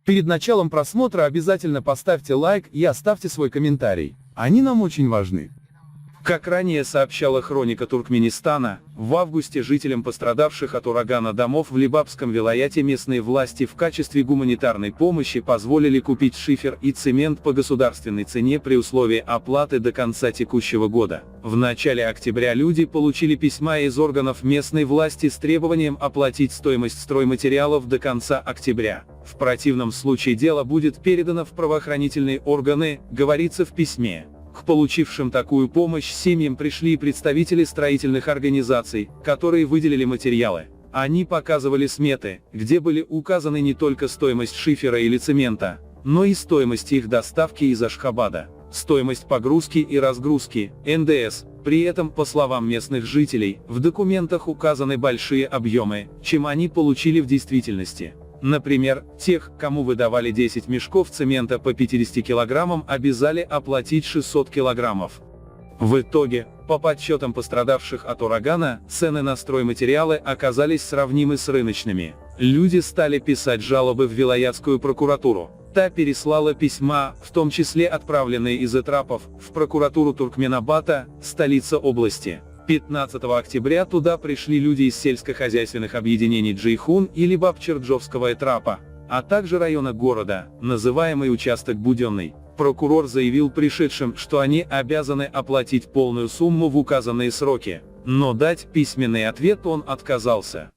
Перед началом просмотра обязательно поставьте лайк и оставьте свой комментарий. Они нам очень важны. Как ранее сообщала хроника Туркменистана, в августе жителям пострадавших от урагана домов в Либабском вилаяте местные власти в качестве гуманитарной помощи позволили купить шифер и цемент по государственной цене при условии оплаты до конца текущего года. В начале октября люди получили письма из органов местной власти с требованием оплатить стоимость стройматериалов до конца октября. В противном случае дело будет передано в правоохранительные органы, говорится в письме. К получившим такую помощь семьям пришли представители строительных организаций, которые выделили материалы. Они показывали сметы, где были указаны не только стоимость шифера или цемента, но и стоимость их доставки из Ашхабада, стоимость погрузки и разгрузки, НДС. При этом, по словам местных жителей, в документах указаны большие объемы, чем они получили в действительности. Например, тех, кому выдавали 10 мешков цемента по 50 килограммам, обязали оплатить 600 килограммов. В итоге, по подсчетам пострадавших от урагана, цены на стройматериалы оказались сравнимы с рыночными. Люди стали писать жалобы в вилаятскую прокуратуру. Та переслала письма, в том числе отправленные из Этрапов, в прокуратуру Туркменабата, столица области. 15 октября туда пришли люди из сельскохозяйственных объединений Джейхун и Либаб-Черджовского Этрапа, а также района города, называемый участок Буденный. Прокурор заявил пришедшим, что они обязаны оплатить полную сумму в указанные сроки, но дать письменный ответ он отказался.